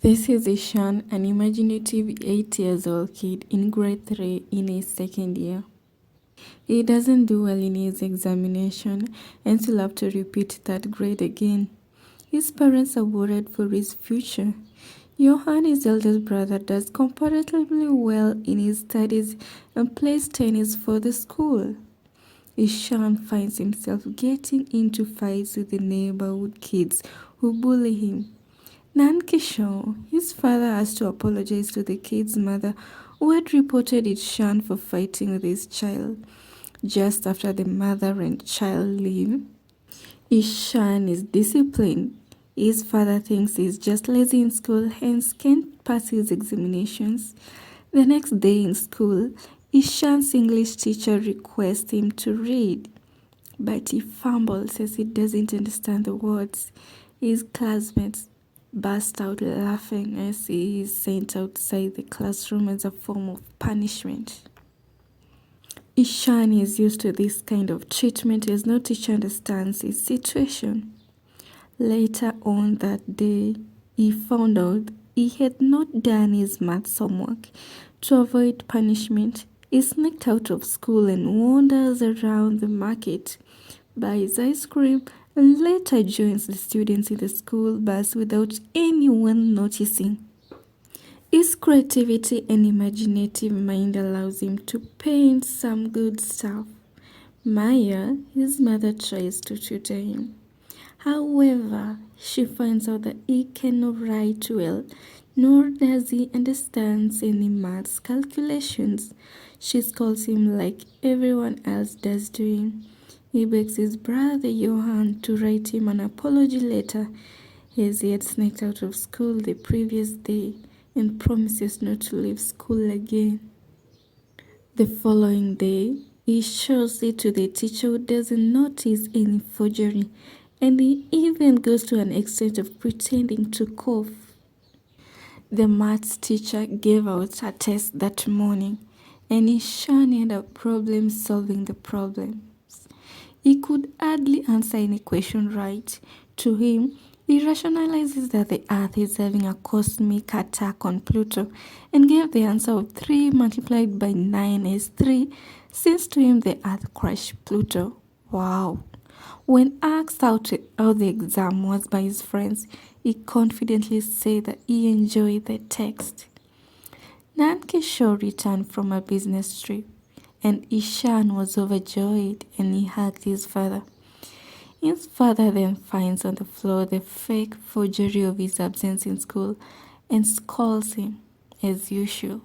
This is Ishan, an imaginative 8 years old kid in grade 3 in his second year. He doesn't do well in his examination and still have to repeat that grade again. His parents are worried for his future. Johan, his eldest brother, does comparatively well in his studies and plays tennis for the school. Ishan finds himself getting into fights with the neighborhood kids who bully him. Nankishore, his father, has to apologize to the kid's mother, who had reported Ishan for fighting with his child. Just after the mother and child leave, Ishan is disciplined. His father thinks he's just lazy in school, hence can't pass his examinations. The next day in school, Ishan's English teacher requests him to read, but he fumbles as he doesn't understand the words. His classmates burst out laughing as he is sent outside the classroom as a form of punishment. Ishan is used to this kind of treatment as no teacher understands his situation. Later on that day, he found out he had not done his maths homework. To avoid punishment, he sneaked out of school and wanders around the market, buys ice cream, and later joins the students in the school bus without anyone noticing. His creativity and imaginative mind allows him to paint some good stuff. Maya, his mother, tries to tutor him. However, she finds out that he cannot write well, nor does he understand any maths calculations. She scolds him like everyone else does to him. He begs his brother Johan to write him an apology letter, as he had sneaked out of school the previous day and promises not to leave school again. The following day, he shows it to the teacher, who doesn't notice any forgery, and he even goes to an extent of pretending to cough. The maths teacher gave out a test that morning, and Ishan had a problem solving the problems. He could hardly answer any question right. To him, he rationalizes that the Earth is having a cosmic attack on Pluto and gave the answer of 3 multiplied by 9 as 3, since to him the Earth crushed Pluto. Wow! When asked how the exam was by his friends, he confidently said that he enjoyed the text. Nankishore returned from a business trip, and Ishan was overjoyed and he hugged his father. His father then finds on the floor the fake forgery of his absence in school and scolds him as usual.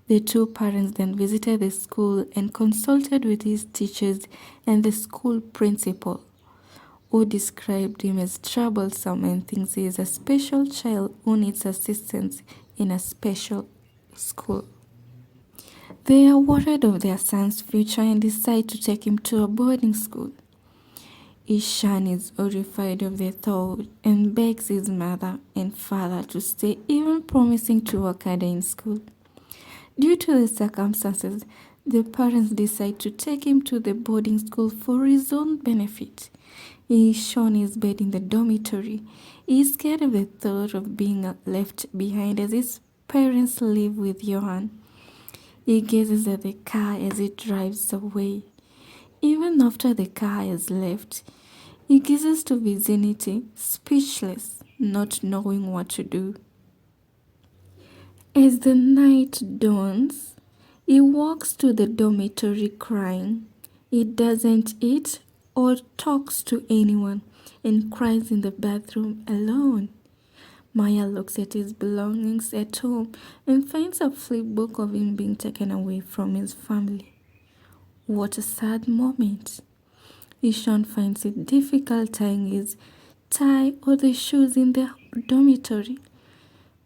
The two parents then visited the school and consulted with his teachers and the school principal, who described him as troublesome and thinks he is a special child who needs assistance in a special school. They are worried of their son's future and decide to take him to a boarding school. Ishan is horrified of the thought and begs his mother and father to stay, even promising to work harder in school. Due to the circumstances, the parents decide to take him to the boarding school for his own benefit. He is shown his bed in the dormitory. He is scared of the thought of being left behind as his parents live with Johan. He gazes at the car as it drives away. Even after the car has left, he gazes to vicinity, speechless, not knowing what to do. As the night dawns, he walks to the dormitory crying. He doesn't eat or talks to anyone and cries in the bathroom alone. Maya looks at his belongings at home and finds a flipbook of him being taken away from his family. What a sad moment. Ishan finds it difficult tying his tie or the shoes in the dormitory.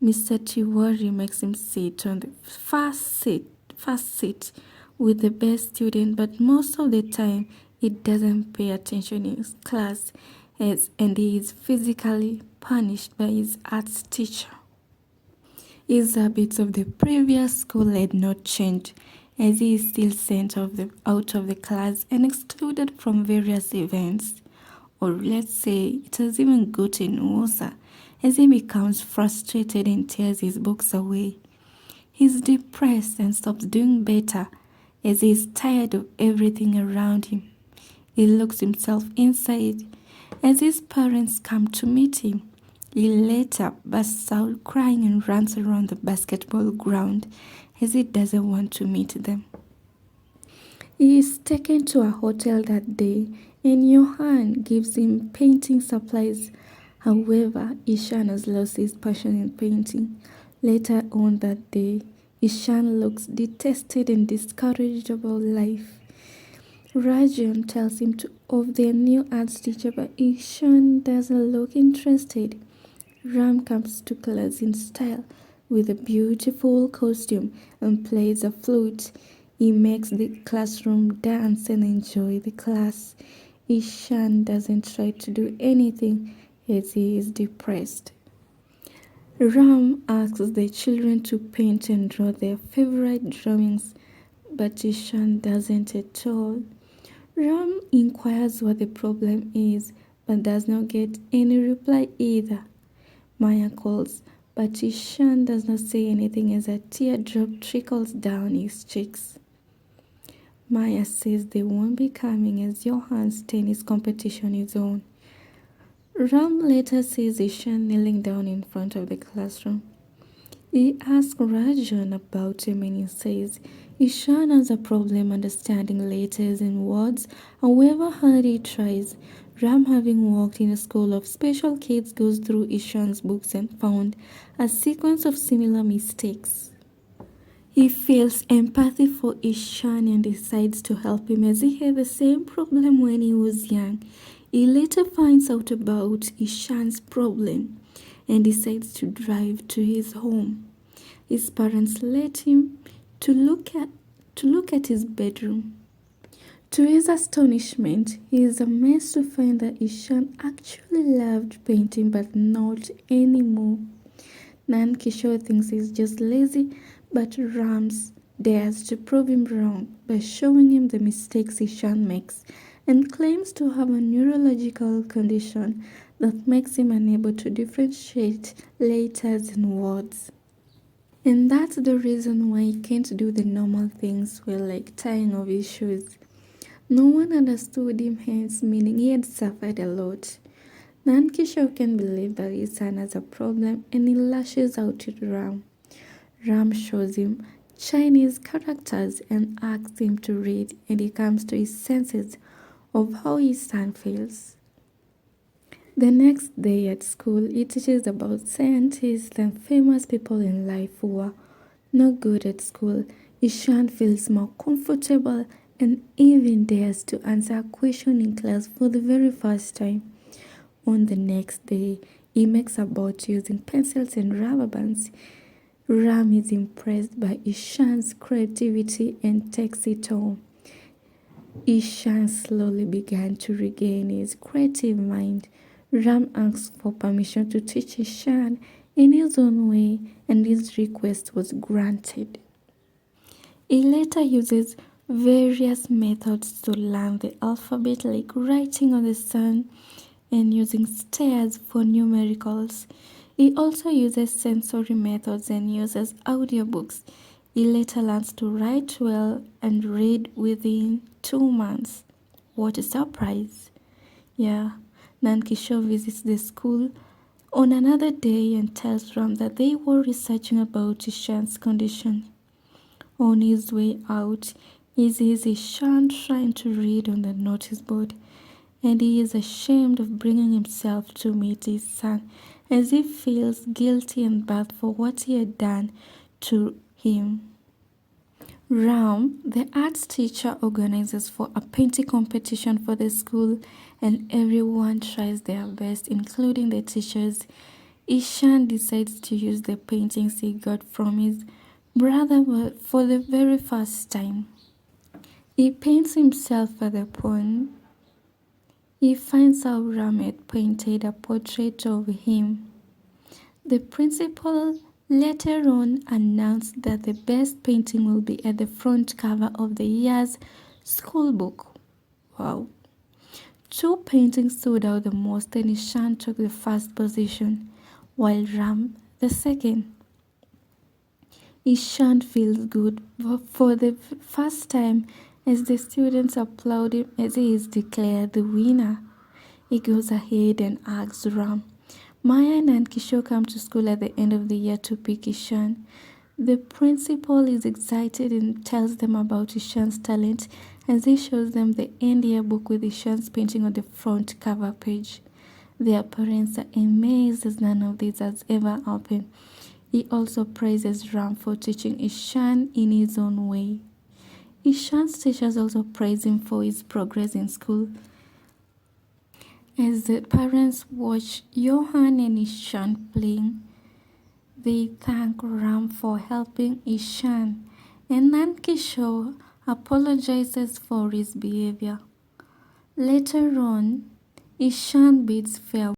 Mr. Tiwari makes him sit on the first seat with the best student, but most of the time he doesn't pay attention in his class and he is physically punished by his arts teacher. His habits of the previous school had not changed, as he is still sent out of the class and excluded from various events. Or let's say it has even gotten worse, as he becomes frustrated and tears his books away. He's depressed and stops doing better as he's tired of everything around him. He looks himself inside as his parents come to meet him. He later bursts out crying and runs around the basketball ground as he doesn't want to meet them. He is taken to a hotel that day and Johan gives him painting supplies. However, Ishan has lost his passion in painting. Later on that day, Ishan looks detested and discouraged about life. Rajan tells him of their new arts teacher, but Ishan doesn't look interested. Ram comes to class in style with a beautiful costume and plays a flute. He makes the classroom dance and enjoy the class. Ishan doesn't try to do anything as he is depressed. Ram asks the children to paint and draw their favorite drawings, but Ishan doesn't at all. Ram inquires what the problem is, but does not get any reply either. Maya calls, but Ishan does not say anything as a teardrop trickles down his cheeks. Maya says they won't be coming as Johan's tennis competition is on. Ram later sees Ishan kneeling down in front of the classroom. He asks Rajan about him and he says Ishan has a problem understanding letters and words, however hard he tries. Ram, having worked in a school of special kids, goes through Ishan's books and found a sequence of similar mistakes. He feels empathy for Ishan and decides to help him as he had the same problem when he was young. He later finds out about Ishan's problem and decides to drive to his home. His parents let him to look at his bedroom. To his astonishment, he is amazed to find that Ishan actually loved painting but not anymore. Nand Kishore thinks he's just lazy, but Rams dares to prove him wrong by showing him the mistakes Ishan makes and claims to have a neurological condition that makes him unable to differentiate letters and words. And that's the reason why he can't do the normal things well, like tying of his shoes. No one understood him, hence meaning he had suffered a lot. Nand Kishore can believe that his son has a problem and he lashes out at Ram. Ram shows him Chinese characters and asks him to read, and he comes to his senses of how his son feels. The next day at school, he teaches about scientists and famous people in life who are not good at school. Ishan feels more comfortable and even dares to answer a question in class for the very first time. On the next day, he makes a boat using pencils and rubber bands. Ram is impressed by Ishan's creativity and takes it home. Ishan slowly began to regain his creative mind. Ram asks for permission to teach Ishan in his own way, and his request was granted. He later uses various methods to learn the alphabet, like writing on the sand and using stairs for numericals. He also uses sensory methods and uses audiobooks. He later learns to write well and read within 2 months. What a surprise! Yeah, Nand Kishore visits the school on another day and tells Ram that they were researching about Ishan's condition. On his way out, he sees Ishan trying to read on the notice board, and he is ashamed of bringing himself to meet his son, as he feels guilty and bad for what he had done to him. Ram, the arts teacher, organizes for a painting competition for the school, and everyone tries their best, including the teachers. Ishan decides to use the paintings he got from his brother for the very first time. He paints himself at the pond. He finds out Ram had painted a portrait of him. The principal later on announced that the best painting will be at the front cover of the year's school book. Wow. 2 paintings stood out the most, and Ishan took the first position. while Ram the second. Ishan feels good for the first time as the students applaud him as he is declared the winner. He goes ahead and asks Ram. Mayan and Kishore come to school at the end of the year to pick Ishan. The principal is excited and tells them about Ishan's talent as he shows them the end year book with Ishan's painting on the front cover page. Their parents are amazed as none of this has ever happened. He also praises Ram for teaching Ishan in his own way. Ishan's teachers also praise him for his progress in school. As the parents watch Johan and Ishan playing, they thank Ram for helping Ishan, and Nand Kishore apologizes for his behavior. Later on, Ishan bids farewell